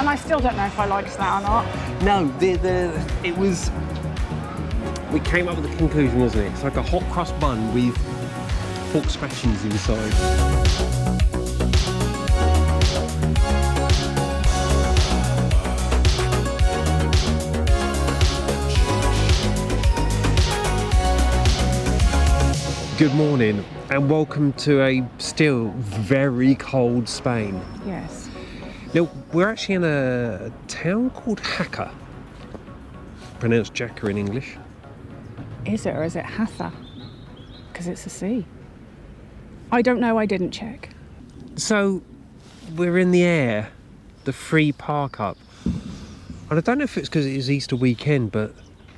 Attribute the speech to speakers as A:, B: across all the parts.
A: And I still don't know if I liked that or not.
B: No, it was... We came up with a conclusion, wasn't it? It's like a hot crust bun with pork scratchings inside. Good morning and welcome to a still very cold Spain.
A: Yes.
B: Now, we're actually in a town called Jaca, pronounced Jaca in English.
A: Is it, or is it Jaca? Because it's a sea. I don't know, I didn't check.
B: So, we're in the air, the free park up. And I don't know if it's because it is Easter weekend, but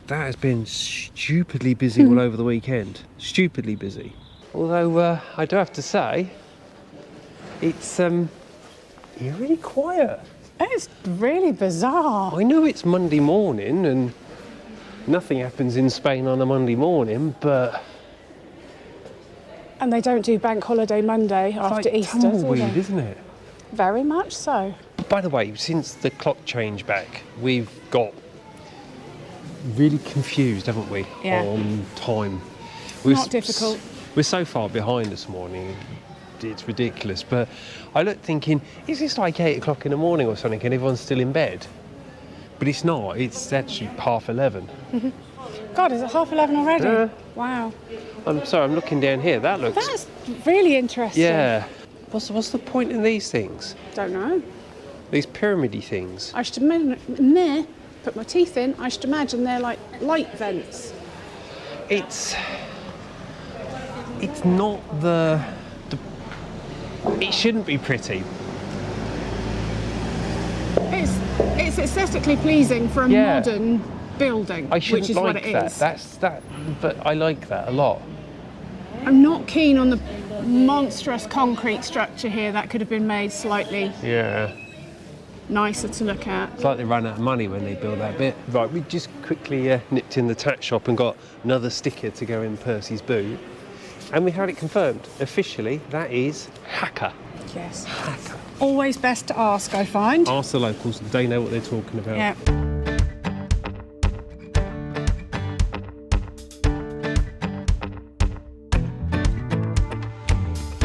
B: that has been stupidly busy all over the weekend. Stupidly busy. Although, I do have to say, it's really quiet.
A: It's really bizarre.
B: I know it's Monday morning and nothing happens in Spain on a Monday morning, but...
A: And they don't do Bank Holiday Monday after
B: like
A: Easter, do
B: tumbleweed,
A: they?
B: isn't it?
A: Very much so.
B: By the way, since the clock change back, we've got really confused, haven't we,
A: Yeah.
B: on time.
A: Not difficult.
B: We're so far behind this morning, it's ridiculous. But I looked thinking, is this like 8 o'clock in the morning or something and everyone's still in bed? But it's not, it's actually 11:30.
A: God, is it 11:30 already? Wow.
B: I'm sorry, I'm looking down here, that looks...
A: That's really interesting.
B: Yeah. What's the point in these things?
A: Don't know.
B: These pyramid-y things?
A: I should imagine, put my teeth in, I should imagine they're like light vents.
B: It's not the it shouldn't be pretty.
A: It's aesthetically pleasing for a modern building,
B: I shouldn't
A: which is
B: like
A: what it
B: that.
A: is.
B: That's that, but I like that a lot.
A: I'm not keen on the monstrous concrete structure here. That could have been made slightly nicer to look at.
B: It's like they ran out of money when they built that bit. Right, we just quickly nipped in the tack shop and got another sticker to go in Percie's boot. And we had it confirmed. Officially, that is Jaca.
A: Yes.
B: Jaca.
A: Always best to ask, I find.
B: Ask the locals, they know what they're talking about.
A: Yeah.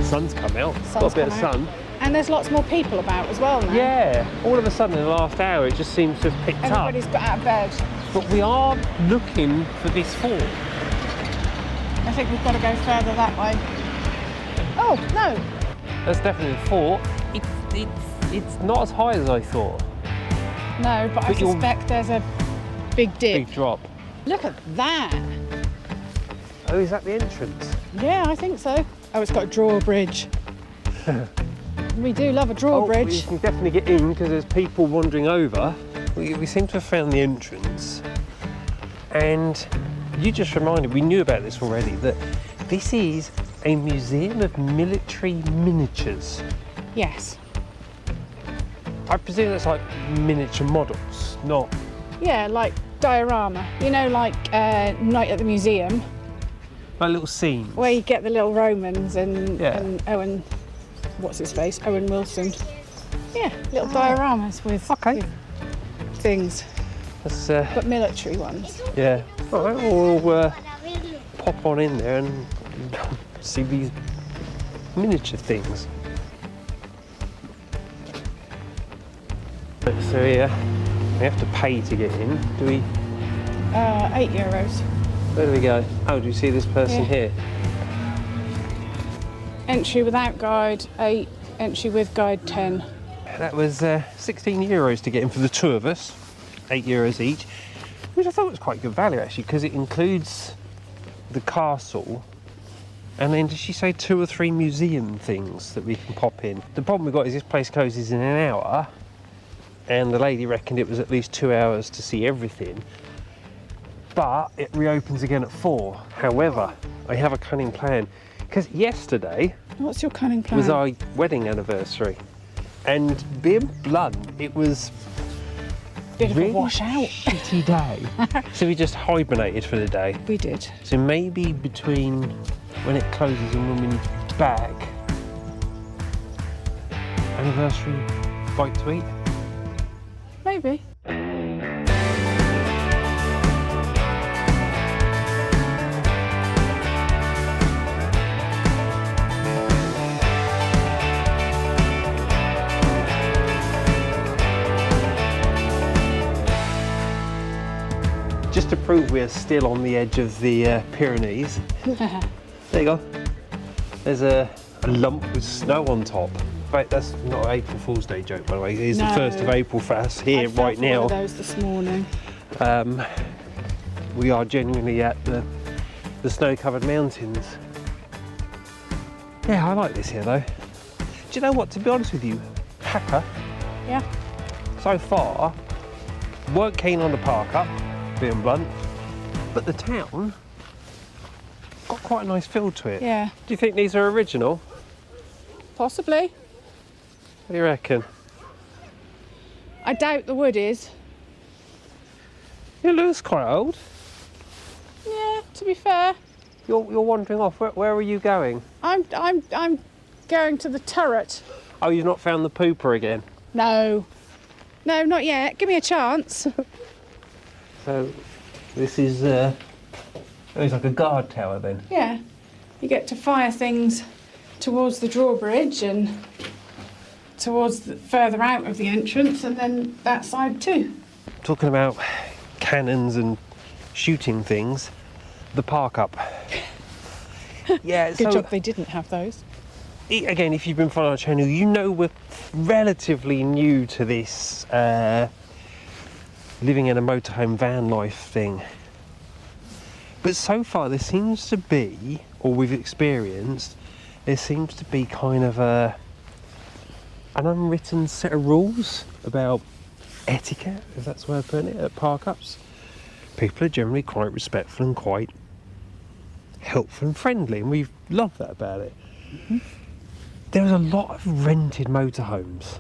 B: Sun's come out. Got a bit of sun.
A: And there's lots more people about as well now.
B: Yeah, all of a sudden in the last hour it just seems to have picked
A: Everybody's
B: up.
A: got out of bed.
B: But we are looking for this fort.
A: I think we've got to go further that way. Oh, no.
B: That's definitely the fort. It's not as high as I thought.
A: No, but I suspect there's a big dip.
B: Big drop.
A: Look at that.
B: Oh, is that the entrance?
A: Yeah, I think so. Oh, it's got a drawbridge. We do love a
B: We
A: drawbridge.
B: can definitely get in because there's people wandering over. We seem to have found the entrance. And you just reminded, we knew about this already, that this is a museum of military miniatures.
A: Yes.
B: I presume that's like miniature models, not...
A: Yeah, like diorama. You know, like Night at the Museum,
B: like little scenes.
A: where you get the little Romans and Owen, what's his face? Owen Wilson. Yeah, little dioramas with things.
B: That's,
A: but military ones.
B: yeah. All right, we'll pop on in there and see these miniature things. So yeah, we have to pay to get in. Do we?
A: €8.
B: Where do we go? Oh, do you see this person here?
A: Entry without guide 8, entry with guide 10.
B: That was €16 to get in for the two of us, €8 each, which I thought was quite good value actually, because it includes the castle, and then did she say 2 or 3 museum things that we can pop in? The problem we've got is this place closes in an hour, and the lady reckoned it was at least 2 hours to see everything, but it reopens again at 4. However, I have a cunning plan, because yesterday
A: What's your cunning plan?
B: was our wedding anniversary, and being blunt, it was
A: bit of
B: really
A: a washout.
B: shitty day. So we just hibernated for the day.
A: We did.
B: So maybe between when it closes and when we're back, anniversary bite to eat.
A: Maybe.
B: Just to prove we're still on the edge of the Pyrenees. There you go. There's a lump with snow on top. Right, that's not an April Fool's Day joke, by the way. It is the 1st of April for us here right now.
A: I fell for one of those this morning.
B: We are genuinely at the snow-covered mountains. Yeah, I like this here though. Do you know what, to be honest with you, Jaca,
A: Yeah.
B: so far, weren't keen on the park up, being blunt, but the town got quite a nice feel to it.
A: Yeah.
B: Do you think these are original?
A: Possibly.
B: What do you reckon?
A: I doubt the wood is.
B: It looks quite old.
A: Yeah, to be fair.
B: You're wandering off. Where are you going?
A: I'm going to the turret.
B: Oh, you've not found the pooper again?
A: No. No, not yet. Give me a chance.
B: So, this is it's like a guard tower then?
A: Yeah. You get to fire things towards the drawbridge and towards further out of the entrance, and then that side too.
B: Talking about cannons and shooting things, the park up. Yeah,
A: Good job they didn't have those.
B: Again, if you've been following our channel, you know we're relatively new to this living in a motorhome van life thing. But so far there seems to be, or we've experienced, there seems to be kind of an unwritten set of rules about etiquette, if that's the way of putting it, at park ups. People are generally quite respectful and quite helpful and friendly, and we've loved that about it. Mm-hmm. There was a lot of rented motorhomes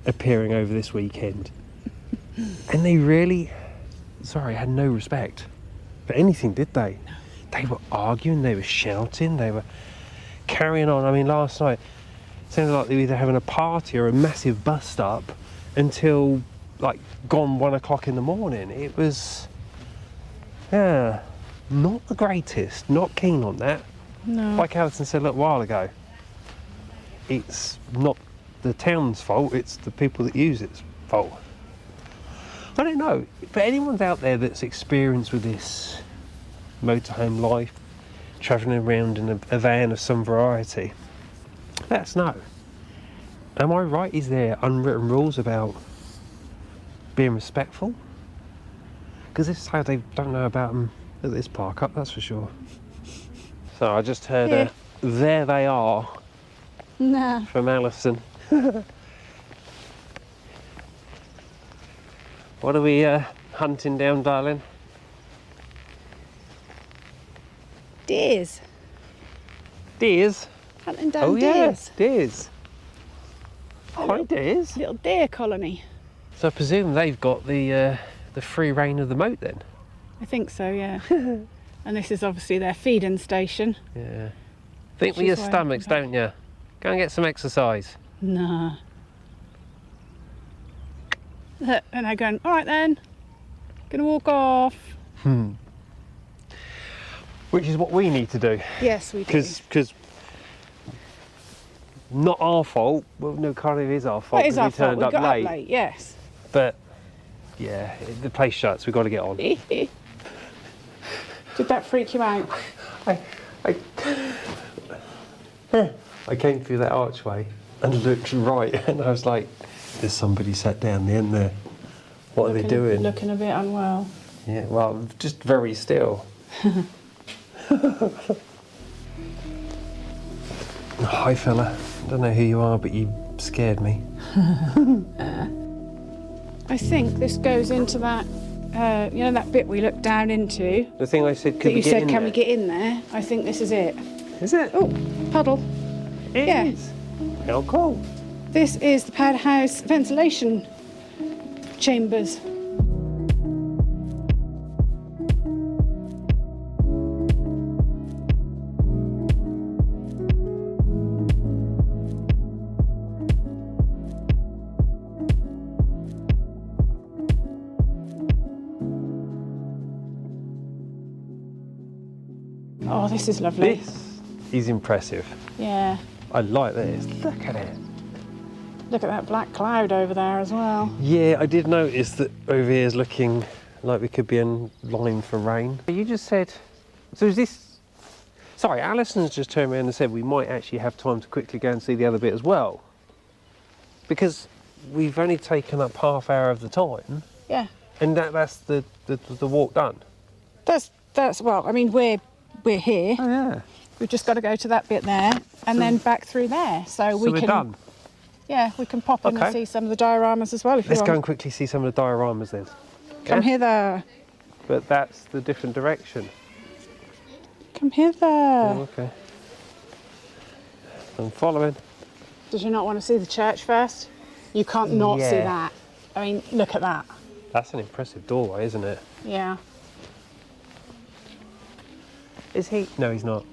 B: appearing over this weekend, and they really, had no respect for anything, did they? No. They were arguing, they were shouting, they were carrying on. I mean, last night it sounded like they were either having a party or a massive bust up until like gone 1 o'clock in the morning. It was, not the greatest, not keen on that.
A: No.
B: Like Alison said a little while ago, it's not the town's fault, it's the people that use its fault. I don't know, for anyone out there that's experienced with this motorhome life, travelling around in a van of some variety, let us know. Am I right? Is there unwritten rules about being respectful? Because if so, they don't know about them at this park up, that's for sure. So I just heard there they are.
A: Nah.
B: From Alison. What are we hunting down, darling?
A: Deers.
B: Deers?
A: Hunting down deers.
B: Yes, deers. Hi, deers.
A: Little deer colony.
B: So I presume they've got the free reign of the moat then?
A: I think so, yeah. And this is obviously their feeding station.
B: Yeah. Think with your stomachs, don't you? Go and get some exercise.
A: Nah. And they're going, all right then, gonna walk off.
B: Which is what we need to do.
A: Yes, we do.
B: Because not our fault. Well, no, kind of is our fault.
A: It is our fault.
B: We
A: We got
B: late.
A: up late, yes.
B: But yeah, the place shuts. We've got to get on.
A: Did that freak you out?
B: I came through that archway and looked right, and I was like, "There's somebody sat down there, isn't there? What are they doing?"
A: Looking a bit unwell.
B: Yeah, well, just very still. Hi, fella. Don't know who you are, but you scared me.
A: I think this goes into that, you know, that bit we looked down into.
B: The thing I said, could
A: That
B: we
A: you
B: get
A: said,
B: in
A: can
B: there?
A: we get in there? I think this is it.
B: Is it?
A: Oh, puddle.
B: It
A: Yeah.
B: is. How cool.
A: This is the powerhouse ventilation chambers. Oh, this is lovely.
B: This is impressive.
A: Yeah.
B: I like this. Look at it.
A: Look at that black cloud over there as well.
B: Yeah, I did notice that over here is looking like we could be in line for rain. You just said, so is this, sorry, Alison's just turned around and said we might actually have time to quickly go and see the other bit as well. Because we've only taken up half hour of the time.
A: Yeah.
B: And that's the walk done.
A: That's well, I mean, we're here.
B: Oh yeah.
A: We've just got to go to that bit there and then back through there. So we
B: we're
A: can.
B: Done. Yeah,
A: we can pop in and see some of the dioramas as well if you want.
B: Let's go and quickly see some of the dioramas then.
A: Come hither.
B: But that's the different direction.
A: Come hither.
B: Oh, okay. I'm following.
A: Did you not want to see the church first? You can't not see that. I mean, look at that.
B: That's an impressive doorway, isn't it?
A: Yeah.
B: Is he? No, he's not.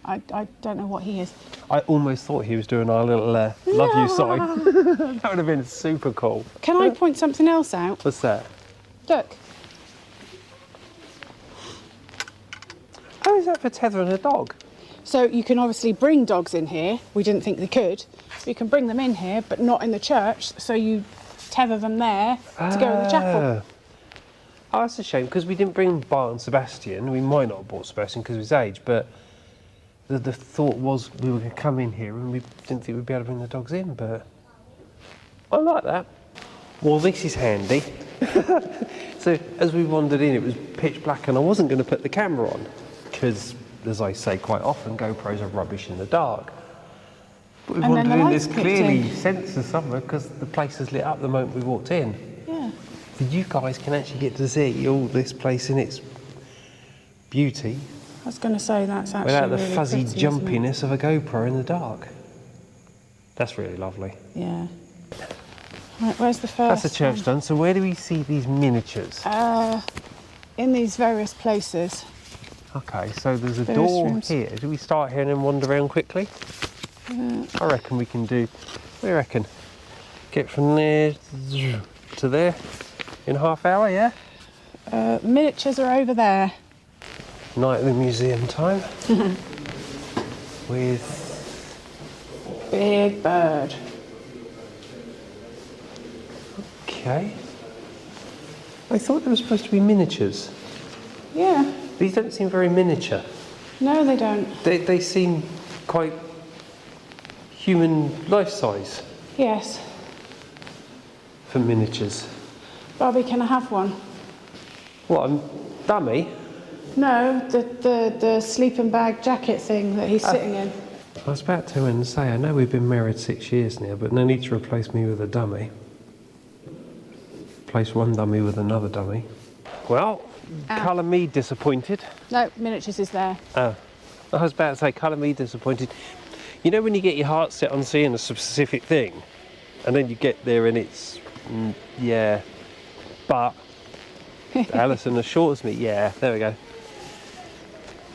A: I don't know what he is.
B: I almost thought he was doing our little love you sign. That would have been super cool.
A: Can I point something else out?
B: What's that?
A: Look.
B: Oh, is that for tethering a dog?
A: So you can obviously bring dogs in here. We didn't think they could. You can bring them in here, but not in the church. So you tether them there to go in the chapel.
B: Oh, that's a shame, because we didn't bring Bart and Sebastian. We might not have brought Sebastian because of his age, but the thought was we were going to come in here and we didn't think we'd be able to bring the dogs in, but I like that. Well, this is handy. So as we wandered in, it was pitch black and I wasn't going to put the camera on because, as I say quite often, GoPros are rubbish in the dark. But we wandered in, there's clearly sensors somewhere because the place is lit up the moment we walked in.
A: Yeah.
B: So you guys can actually get to see all this place in its beauty.
A: I was going to say that's actually
B: without the
A: really
B: fuzzy
A: pretty,
B: jumpiness of a GoPro in the dark. That's really lovely.
A: Yeah. Right, where's the first?
B: That's the church done. So where do we see these miniatures?
A: In these various places.
B: Okay, so there's a door here. Do we start here and then wander around quickly? I reckon we can do. What do you reckon? Get from there to there in half hour, yeah?
A: Miniatures are over there.
B: Night at the museum time. With
A: Big Bird.
B: Okay. I thought they were supposed to be miniatures.
A: Yeah.
B: These don't seem very miniature.
A: No, they don't.
B: They seem quite human life size
A: Yes.
B: for miniatures.
A: Barbie, can I have one?
B: What, a dummy?
A: No, the sleeping bag jacket thing that he's sitting in.
B: I was about to say, I know we've been married 6 years now, but no need to replace me with a dummy. Replace one dummy with another dummy. Well, colour me disappointed.
A: No, miniatures is there.
B: Oh, I was about to say, colour me disappointed. You know when you get your heart set on seeing a specific thing, and then you get there and it's, yeah, but Alison assures me, yeah, there we go.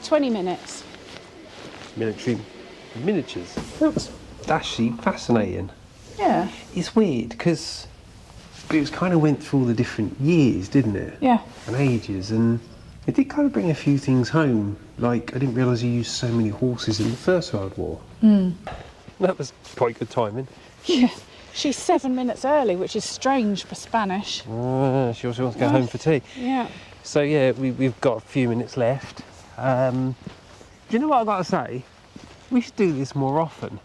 A: 20 minutes.
B: Military miniatures.
A: Oops.
B: That's actually fascinating.
A: Yeah.
B: It's weird because it kind of went through all the different years, didn't it?
A: Yeah.
B: And ages, and it did kind of bring a few things home. Like, I didn't realise you used so many horses in the First World War. That was quite good timing.
A: Yeah. She's 7 minutes early, which is strange for Spanish.
B: She also wants to go home for tea.
A: Yeah.
B: So yeah, we've got a few minutes left. Do you know what I've got to say? We should do this more often.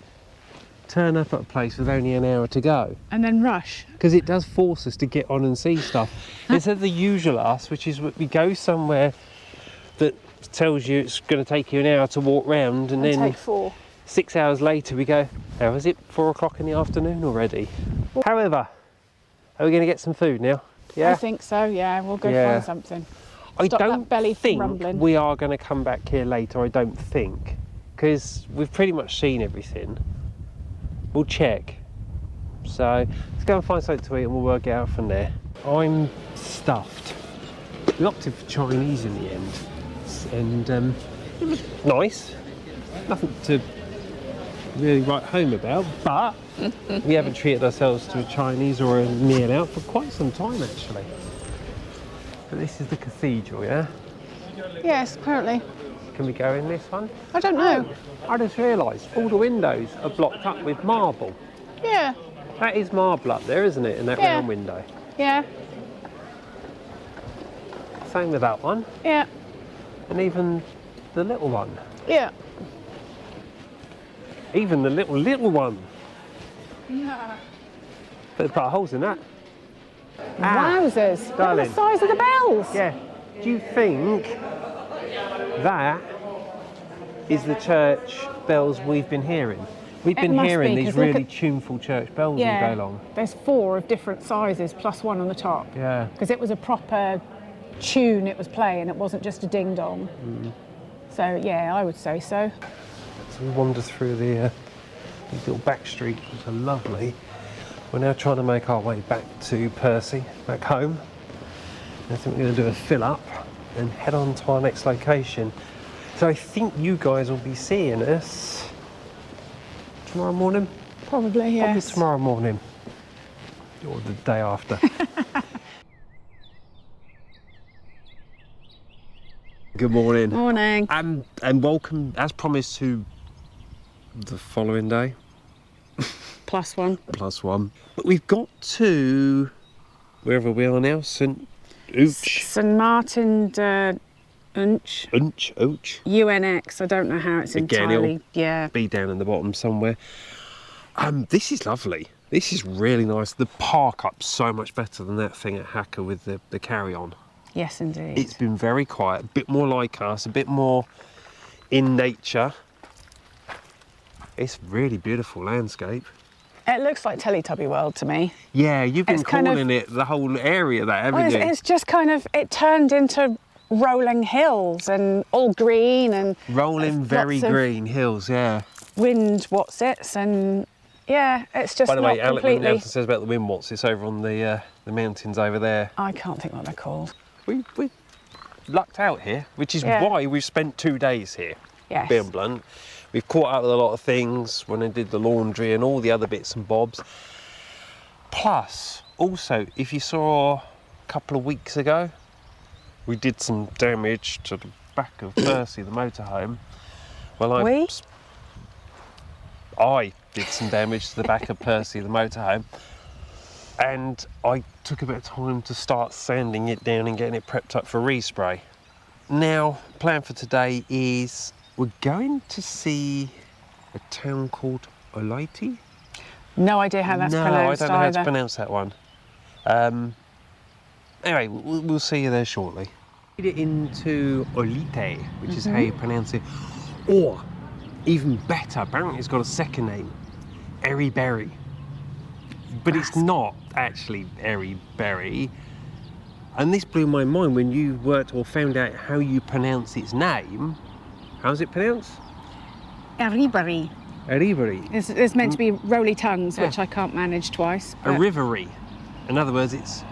B: Turn up at a place with only an hour to go.
A: And then rush.
B: Because it does force us to get on and see stuff. Instead of the usual us, which is we go somewhere that tells you it's going to take you an hour to walk round and then
A: take 4.
B: 6 hours later we go, how is it 4 o'clock in the afternoon already? However, are we going to get some food now? Yeah?
A: I think so, yeah. We'll go find something.
B: I
A: Stop
B: don't
A: that belly from
B: think
A: rumbling.
B: we are going to come back here later, I don't think. Because we've pretty much seen everything. We'll check. So let's go and find something to eat and we'll work it out from there. I'm stuffed. We opted for Chinese in the end. And it was nice. Nothing to really write home about, but we haven't treated ourselves to a Chinese or a meal out for quite some time actually. But this is the cathedral, yeah?
A: Yes, apparently.
B: Can we go in this one?
A: I don't know.
B: I just realised all the windows are blocked up with marble.
A: Yeah.
B: That is marble up there, isn't it, in that
A: Yeah.
B: round window?
A: Yeah.
B: Same with that one,
A: Yeah.
B: and even the little one.
A: Yeah.
B: Even the little one.
A: Yeah.
B: Better put holes in that.
A: Wowzers. Look at
B: darling.
A: the size of the bells.
B: Yeah. Do you think that is the church bells we've been hearing? We've been
A: must
B: hearing
A: be,
B: these
A: 'cause look
B: really
A: at-
B: tuneful church bells
A: Yeah.
B: all day long.
A: There's 4 of different sizes plus one on the top.
B: Yeah.
A: Because it was a proper tune it was playing. It wasn't just a ding dong. So yeah, I would say so.
B: So we wander through the these little back streets, which are lovely. We're now trying to make our way back to Percie, back home. I think we're going to do a fill up and head on to our next location. So I think you guys will be seeing us tomorrow morning.
A: Probably, yes.
B: Probably tomorrow morning or the day after. Good morning.
A: Morning.
B: And welcome, as promised, to the following day.
A: Plus one.
B: Plus one. But we've got to wherever we are now, St. Ouch.
A: St Martin de Unch.
B: Ouch.
A: UNX. I don't know how it's
B: Again,
A: entirely.
B: it'll
A: Yeah.
B: be down in the bottom somewhere. This is lovely. This is really nice. The park up's so much better than that thing at Jaca with the carry-on.
A: Yes, indeed.
B: It's been very quiet, a bit more like us, a bit more in nature. It's really beautiful landscape.
A: It looks like Teletubby World to me.
B: Yeah, you've been
A: It's kind of-
B: calling it the whole area that, haven't
A: Well,
B: you?
A: it's just kind of, it turned into rolling hills and all green and
B: Rolling, very
A: lots of
B: green hills, yeah.
A: wind what's-its and yeah, it's just
B: By the
A: not
B: way, Alec, when
A: completely.
B: Alison says about the wind what's, it's over on the mountains over there.
A: I can't think what they're called.
B: We lucked out here, which is
A: Yeah.
B: why we've spent 2 days here.
A: Yes.
B: Being blunt, we've caught up with a lot of things when I did the laundry and all the other bits and bobs. Plus, also, if you saw a couple of weeks ago, we did some damage to the back of Percie, the motorhome. Well, I did some damage to the back of Percie, the motorhome, and I took a bit of time to start sanding it down and getting it prepped up for respray. Now, plan for today is we're going to see a town called Olite.
A: No idea how that's
B: no,
A: pronounced
B: I don't know how
A: either.
B: to pronounce that one. Anyway, we'll see you there shortly. Made it into Olite, which is how you pronounce it. Or, even better, apparently it's got a second name, Eri Berry. But it's not actually Eri Berry. And this blew my mind when you worked or found out how you pronounce its name. How's it pronounced?
A: Aribari.
B: Aribari.
A: There's meant to be roly tongues, which I can't manage twice.
B: A
A: but
B: rivery. In other words, it's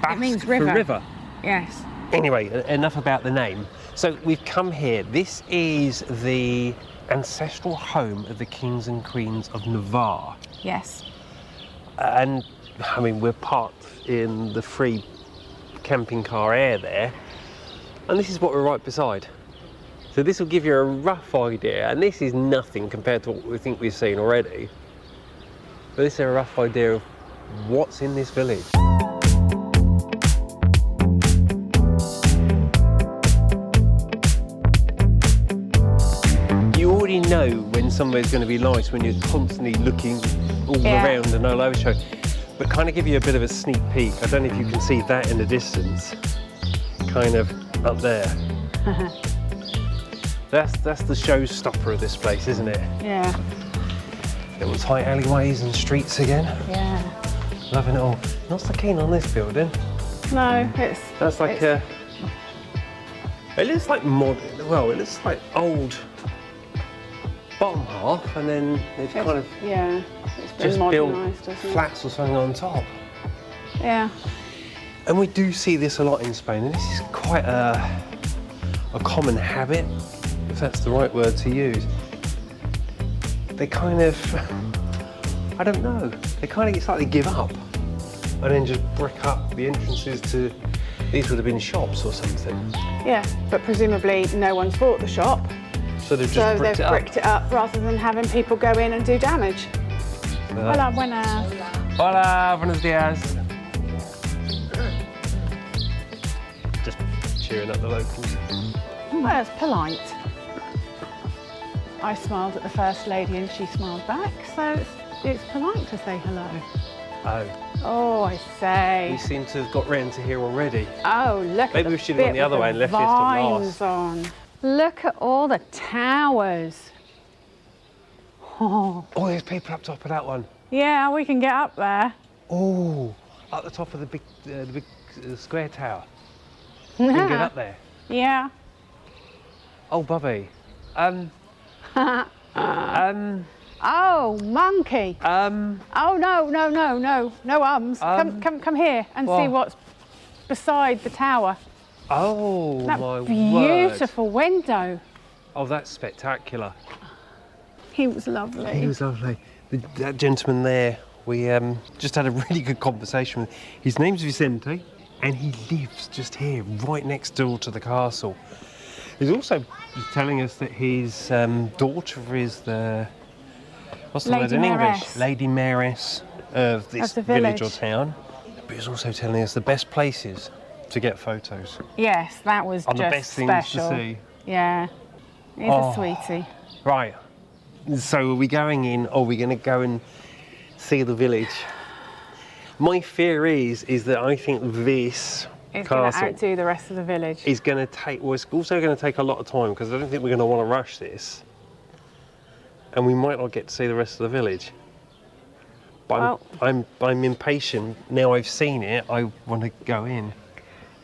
B: Basque
A: means
B: for
A: river.
B: river.
A: Yes.
B: Anyway, enough about the name. So we've come here. This is the ancestral home of the kings and queens of Navarre.
A: Yes.
B: And, I mean, we're parked in the free camping car air there. And this is what we're right beside. So this will give you a rough idea. And this is nothing compared to what we think we've seen already. But this is a rough idea of what's in this village. You already know when somewhere's going to be nice when you're constantly looking all around and all over show. But kind of give you a bit of a sneak peek. I don't know if you can see that in the distance, kind of up there. That's the showstopper of this place, isn't it?
A: Yeah.
B: Little tight alleyways and streets again.
A: Yeah.
B: Loving it all. Not so keen on this building.
A: No, it's.
B: That's like
A: it's,
B: it looks like modern. Well, it looks like old bottom half, and then they've kind of
A: Yeah. It's been
B: just built
A: modernised, hasn't it?
B: flats or something on top.
A: Yeah.
B: And we do see this a lot in Spain, and this is quite a common habit, if that's the right word to use. They kind of, I don't know, they kind of, it's like they give up and then just brick up the entrances to These would have been shops or something.
A: Yeah, but presumably no one's bought the shop.
B: So they've just
A: bricked it up rather than having people go in and do damage. Hola, buenas.
B: Hola, buenos dias. Just cheering up the locals.
A: Well, it's polite. I smiled at the First Lady and she smiled back, so it's polite to say hello.
B: Oh.
A: Oh, I say.
B: We seem to have got round to here already.
A: Oh, look
B: Maybe
A: at
B: we should have gone the other way and left this to last.
A: on. Look at all the towers. Oh.
B: Oh, there's people up top of that one.
A: Yeah, we can get up there.
B: Oh, up the top of the big square tower. We can get up there.
A: Yeah.
B: Oh, Bobby.
A: Oh, monkey. Oh, no ums. Come here and see what's beside the tower.
B: Oh,
A: That
B: my
A: beautiful
B: word.
A: window.
B: Oh, that's spectacular.
A: He was lovely.
B: He was lovely. That gentleman there, we just had a really good conversation with. His name's Vicente, and he lives just here, right next door to the castle. He's also telling us that his daughter is the, what's the word in English? Lady Mayoress of this village or town. But he's also telling us the best places to get photos.
A: Yes, that was
B: the best things to see.
A: Yeah, he's a sweetie.
B: Right. So are we going in, or are we going to go and see the village? My fear is that I think this
A: It's going to
B: castle
A: outdo the rest of the village.
B: is going to take, well, it's also going to take a lot of time, because I don't think we're going to want to rush this. And we might not get to see the rest of the village. But I'm impatient. Now I've seen it, I want to go in.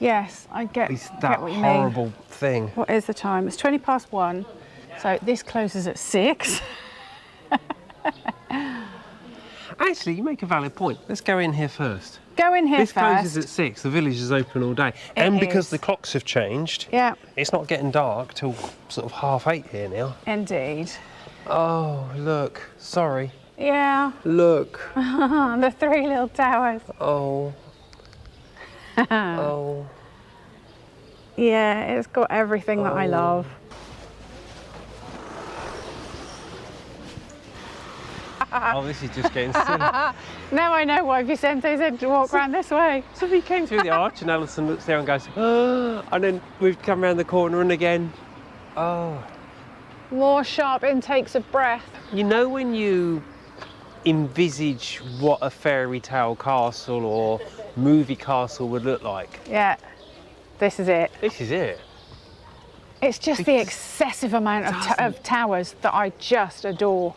A: Yes, I get
B: That
A: what you mean.
B: horrible thing.
A: What is the time? It's 1:20. So this closes at 6.
B: Actually, you make a valid point. Let's go in here first.
A: Go in here
B: this
A: first.
B: This closes at 6. The village is open all day. And because the clocks have changed, it's not getting dark till sort of 8:30 here now.
A: Indeed.
B: Oh, look. Sorry.
A: Yeah.
B: Look.
A: The 3 little towers.
B: Oh. Oh.
A: Yeah, it's got everything that I love.
B: Oh, this is just getting silly.
A: Now I know why Vicente said to walk round this way.
B: So we came through the arch and Alison looks there and goes, oh, and then we've come around the corner and again, oh.
A: More sharp intakes of breath.
B: You know when you envisage what a fairy tale castle or movie castle would look like?
A: Yeah, this is it.
B: This is it.
A: It's just the excessive amount of towers that I just adore.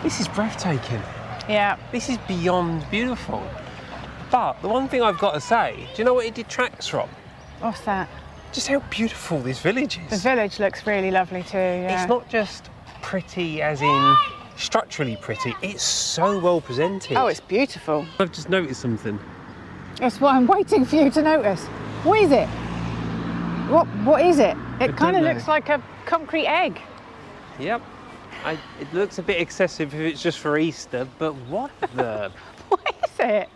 B: This is breathtaking.
A: Yeah.
B: This is beyond beautiful. But the one thing I've got to say, do you know what it detracts from?
A: What's that?
B: Just how beautiful this village is.
A: The village looks really lovely too, yeah.
B: It's not just pretty as in structurally pretty, it's so well presented.
A: Oh, it's beautiful.
B: I've just noticed something.
A: That's what I'm waiting for you to notice. What is it? What is it? It kind of looks like a concrete egg.
B: Yep. It looks a bit excessive if it's just for Easter, but what the...
A: What is it?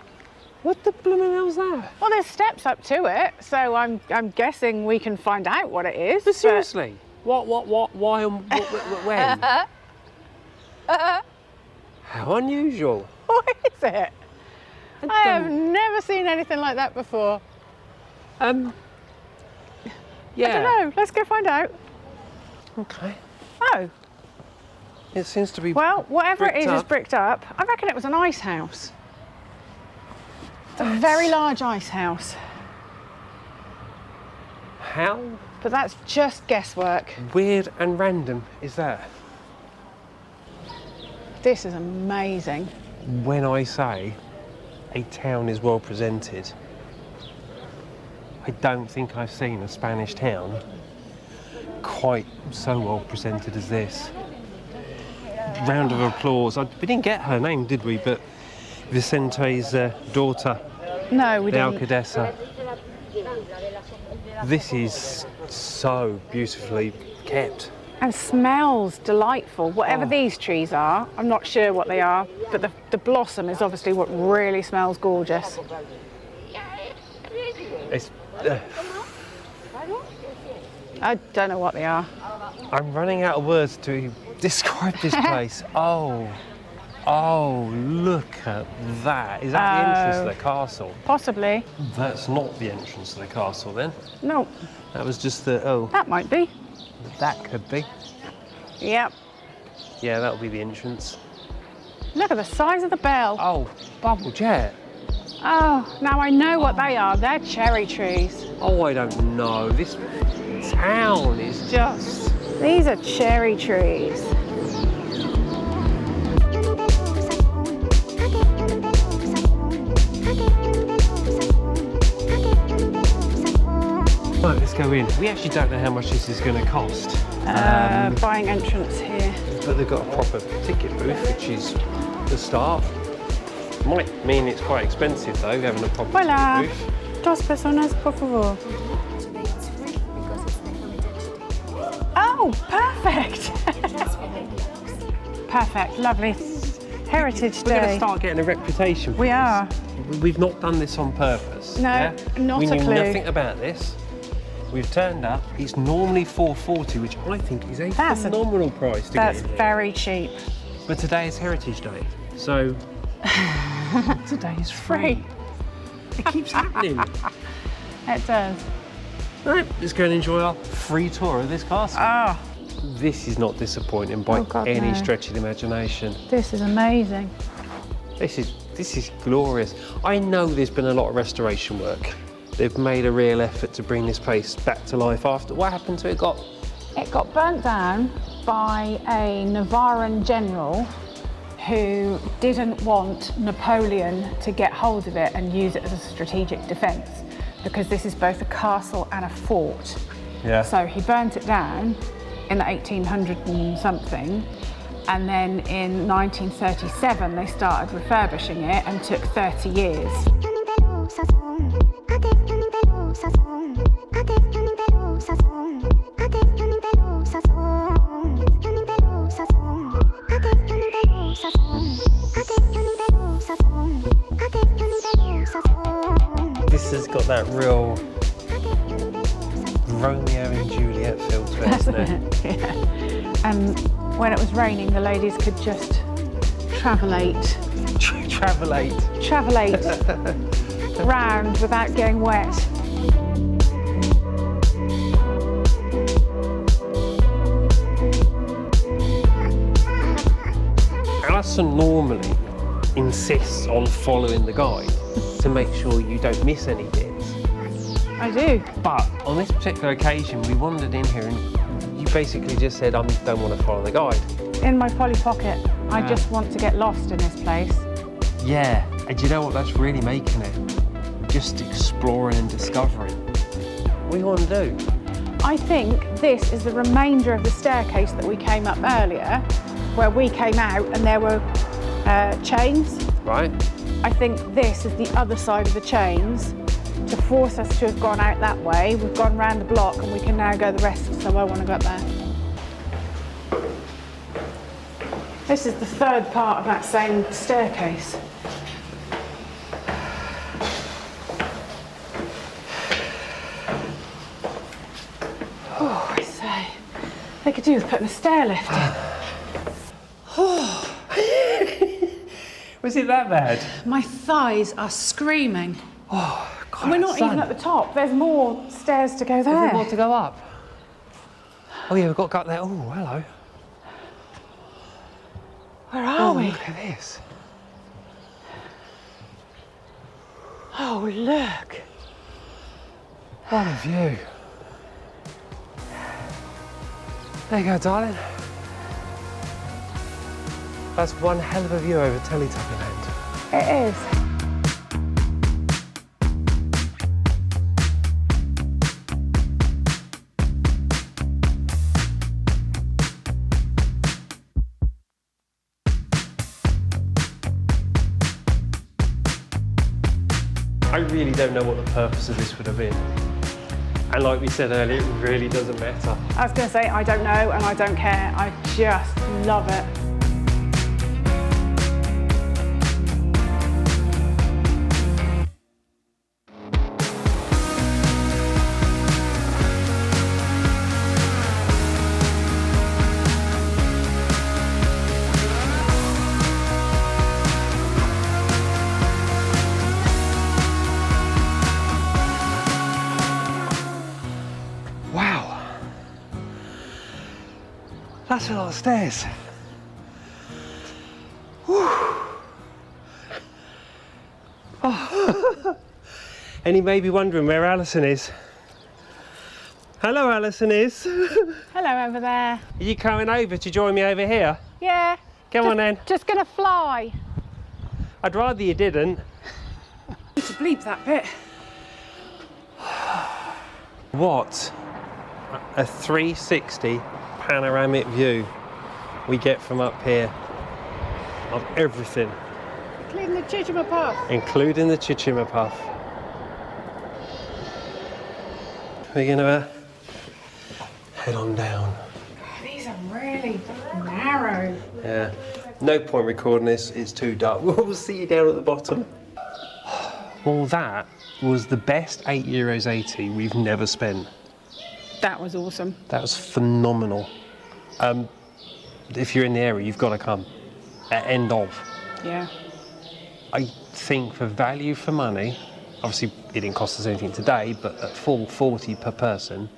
B: What the blooming hell's that?
A: Well, there's steps up to it, so I'm guessing we can find out what it is.
B: But seriously, what, why, and when? How unusual.
A: What is it? I have never seen anything like that before.
B: Yeah.
A: I don't know. Let's go find out.
B: Okay.
A: Oh.
B: It seems to be.
A: Well, whatever it is bricked up. I reckon it was an ice house. It's a very large ice house.
B: How?
A: But that's just guesswork.
B: Weird and random is that?
A: This is amazing.
B: When I say a town is well presented, I don't think I've seen a Spanish town quite so well presented as this. Round of applause. We didn't get her name, did we? But Vicente's daughter.
A: No, we didn't.
B: The alcaldesa. This is so beautifully kept.
A: And smells delightful. Whatever these trees are, I'm not sure what they are, but the blossom is obviously what really smells gorgeous.
B: It's,
A: I don't know what they are.
B: I'm running out of words to describe this place. Oh, look at that. Is that the entrance to the castle?
A: Possibly.
B: That's not the entrance to the castle then.
A: No.
B: That was just the,
A: That might be.
B: that could be.
A: Yep.
B: Yeah, that'll be the entrance.
A: Look at the size of the bell.
B: Oh, bubble jet.
A: Oh, now I know what they are. They're cherry trees.
B: Oh, I don't know. This town is just...
A: These are cherry trees.
B: Right, let's go in. We actually don't know how much this is going to cost.
A: Buying entrance here.
B: But they've got a proper ticket booth, which is the start. Might mean it's quite expensive though, having a proper
A: Hola.
B: ticket booth.
A: Dos personas, por favor.
C: Today it's free because it's the heritage.
A: Oh, perfect. Perfect, lovely. Heritage
B: We're going to
A: Day.
B: start getting a reputation for
A: We
B: this.
A: are.
B: We've not done this on purpose.
A: No,
B: yeah?
A: not
B: we
A: a
B: knew
A: clue.
B: nothing about this. We've turned up. It's normally $4.40, which I think is a phenomenal price to
A: That's
B: get in here.
A: very cheap.
B: But today is Heritage Day, so today is free. It keeps happening.
A: It does.
B: Right, let's go and enjoy our free tour of this castle.
A: Oh,
B: This is not disappointing by
A: Oh, God,
B: any
A: no.
B: stretch of the imagination.
A: this is amazing.
B: This is glorious. I know there's been a lot of restoration work. They've made a real effort to bring this place back to life after what happened to it.
A: It got burnt down by a Navarran general who didn't want Napoleon to get hold of it and use it as a strategic defence, because this is both a castle and a fort.
B: Yeah.
A: So he burnt it down in the 1800 and something, and then in 1937 they started refurbishing it and took 30 years.
B: This has got that real Romeo and Juliet feel to it, hasn't it?
A: Yeah. And when it was raining, the ladies could just travelate round without getting wet.
B: Alison normally insists on following the guide to make sure you don't miss any bits.
A: I do.
B: But on this particular occasion, we wandered in here and you basically just said, I don't want to follow the guide.
A: In my Polly Pocket, I just want to get lost in this place.
B: Yeah, and do you know what that's really making it? Just exploring and discovering. What do you want to do?
A: I think this is the remainder of the staircase that we came up earlier, where we came out and there were chains.
B: Right?
A: I think this is the other side of the chains to force us to have gone out that way. We've gone round the block and we can now go the rest, so I want to go up there. This is the third part of that same staircase. Oh, I say, they could do with putting a stair lift in.
B: Was it that bad?
A: My thighs are screaming.
B: Oh, God,
A: And we're not even at the top. There's more stairs to go there.
B: There's more to go up. Oh yeah, we've got to go up there. Oh, hello.
A: Where are we?
B: Look at this.
A: Oh, look.
B: What a view. There you go, darling. That's one hell of a view over Teletubby Land.
A: It is.
B: I really don't know what the purpose of this would have been. And like we said earlier, it really doesn't matter.
A: I was going to say, I don't know and I don't care. I just love it.
B: That's a lot of stairs. Whew. Oh. And you may be wondering where Alison is. Hello, Alison is.
A: Hello over there.
B: Are you coming over to join me over here?
A: Yeah.
B: Come on then.
A: Just gonna fly.
B: I'd rather you didn't.
A: Need to bleep that bit.
B: What a 360 panoramic view we get from up here of everything.
A: Including the Chichima Puff.
B: Including the Chichima Puff. We're gonna head on down.
A: These are really narrow.
B: Yeah, no point recording this, it's too dark. We'll see you down at the bottom. Well, that was the best €8.80 we've never spent.
A: That was awesome.
B: That was phenomenal. If you're in the area, you've got to come. At end of.
A: Yeah.
B: I think for value for money, obviously it didn't cost us anything today, but at full 40 per person,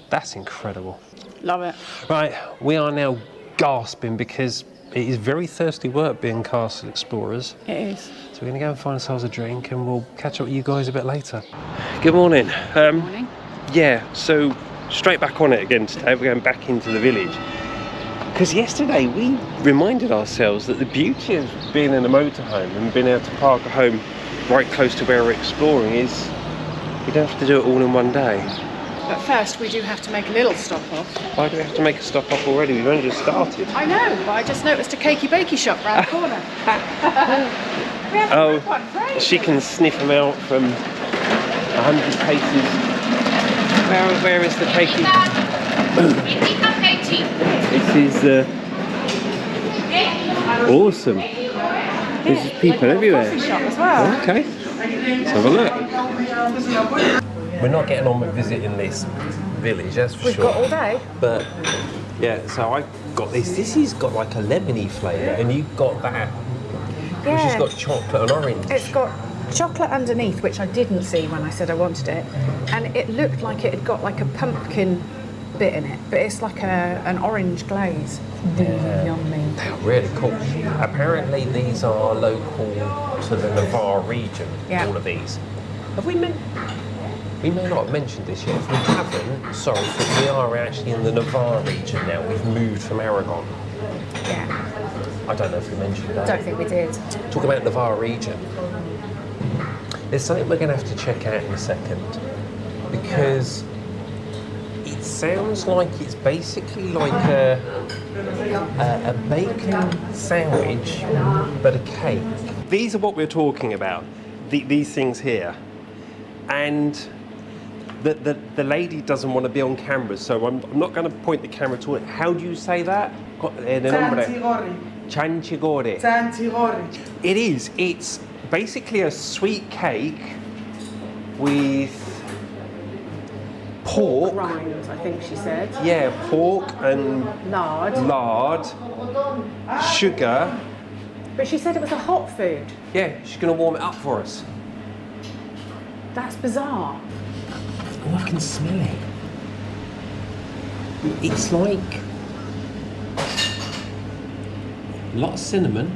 B: that's incredible.
A: Love it.
B: Right, we are now gasping because it is very thirsty work being castle explorers.
A: It is.
B: So we're going to go and find ourselves a drink and we'll catch up with you guys a bit later. Good morning.
A: Morning.
B: Yeah, so straight back on it again today. We're going back into the village. Because yesterday we reminded ourselves that the beauty of being in a motorhome and being able to park a home right close to where we're exploring is you don't have to do it all in one day.
A: But first we do have to make a little stop off.
B: Why do we have to make a stop off already? We've only just started.
A: I know, but I just noticed a cakey bakey shop round the corner. We haven't
B: Oh,
A: had one for ages.
B: she can sniff them out from 100 paces. Where is the cakey? This is awesome. There's people everywhere.
A: Coffee shop as well.
B: Okay, let's have a look. We're not getting on with visiting this village, that's for
A: We've
B: sure.
A: got all day.
B: But yeah, so I got this. This has got like a lemony flavour, and you've got that, which has got chocolate and orange.
A: It's got chocolate underneath, which I didn't see when I said I wanted it, and it looked like it had got like a pumpkin bit in it, but it's like an orange glaze. Yummy.
B: They're really cool. Apparently these are local to the Navarre region,
A: Yeah.
B: all of these. Have we may not have mentioned this yet. If we haven't, sorry, but we are actually in the Navarre region now. We've moved from Aragon.
A: Yeah.
B: I don't know if we mentioned that.
A: Don't think we did.
B: Talk about Navarre region. There's something we're going to have to check out in a second, because it sounds like it's basically like a bacon sandwich, but a cake. These are what we're talking about, these things here. And the lady doesn't want to be on camera, so I'm not going to point the camera to it. How do you say that? Chanchigori.
D: Chanchigori.
B: It is. It's basically a sweet cake with pork.
A: Rinds, I think she said.
B: Yeah, pork and
A: Lard.
B: sugar.
A: But she said it was a hot food.
B: Yeah, she's going to warm it up for us.
A: That's bizarre.
B: Oh, I can smell it. It's like a lot of cinnamon.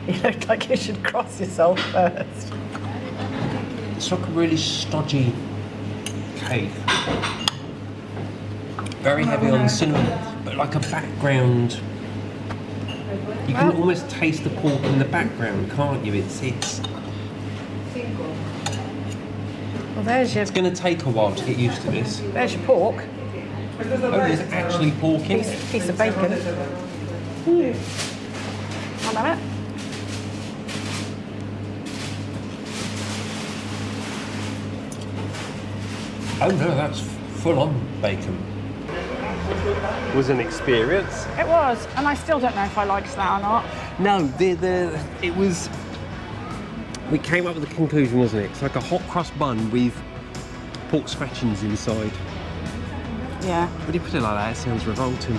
A: You look like you should cross yourself first.
B: It's like a really stodgy cake. Very heavy on the cinnamon, but like a background. You can almost taste the pork in the background, can't you? It's
A: Well, there's your
B: going to take a while to get used to this.
A: there's your pork.
B: Oh, there's actually pork in it.
A: Piece of bacon. One minute.
B: Oh no, that's full on bacon. Was an experience.
A: It was, and I still don't know if I liked that or not.
B: No, it was. We came up with the conclusion, wasn't it? It's like a hot crust bun with pork scratchings inside.
A: Yeah.
B: When you put it like that, it sounds revolting.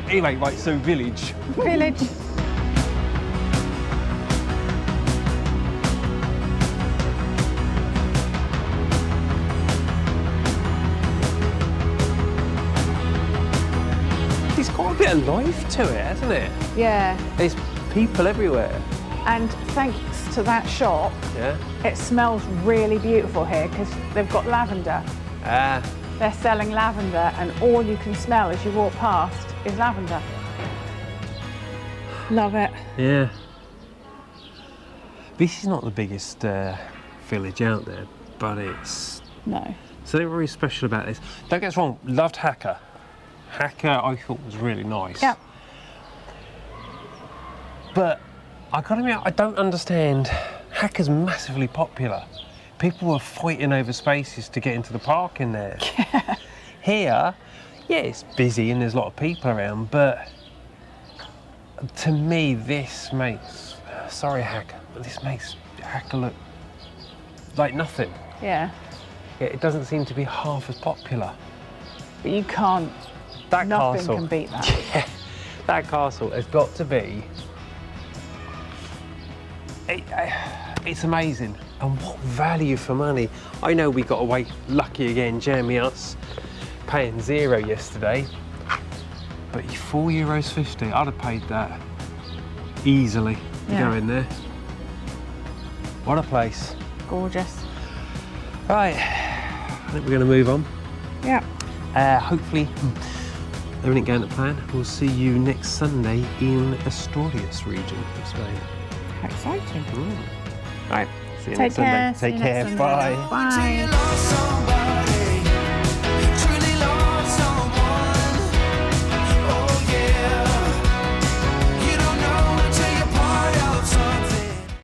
B: Anyway, right, so village.
A: Village.
B: it's got a bit of life to it, hasn't it?
A: Yeah.
B: There's people everywhere.
A: And thanks to that shop,
B: Yeah.
A: it smells really beautiful here because they've got lavender.
B: Ah.
A: They're selling lavender and all you can smell as you walk past is lavender. Love it.
B: Yeah. This is not the biggest village out there, but it's
A: No.
B: something very special about this. Don't get us wrong, loved Jaca. Jaca I thought was really nice.
A: Yeah.
B: But I gotta admit, I don't understand. Jaca's massively popular. People were fighting over spaces to get into the park in there.
A: Yeah.
B: Here, yeah, it's busy and there's a lot of people around, but to me, this makes, sorry Jaca, but this makes Jaca look like nothing.
A: Yeah.
B: It doesn't seem to be half as popular.
A: But you can't,
B: That
A: nothing
B: castle,
A: can beat that.
B: yeah, that castle has got to be, it's amazing. And what value for money. I know we got away lucky again, Jeremy, us paying €0 yesterday, but €4.50, I'd have paid that easily to go in there. What a place.
A: Gorgeous.
B: Right, I think we're going to move on.
A: Yeah.
B: Hopefully everything going to plan. We'll see you next Sunday in Asturias region of Spain.
A: How exciting.
B: Right, see you
A: Take
B: next
A: care.
B: Sunday.
A: See you
B: Take
A: next
B: care.
A: Sunday.
B: Bye.
A: Bye.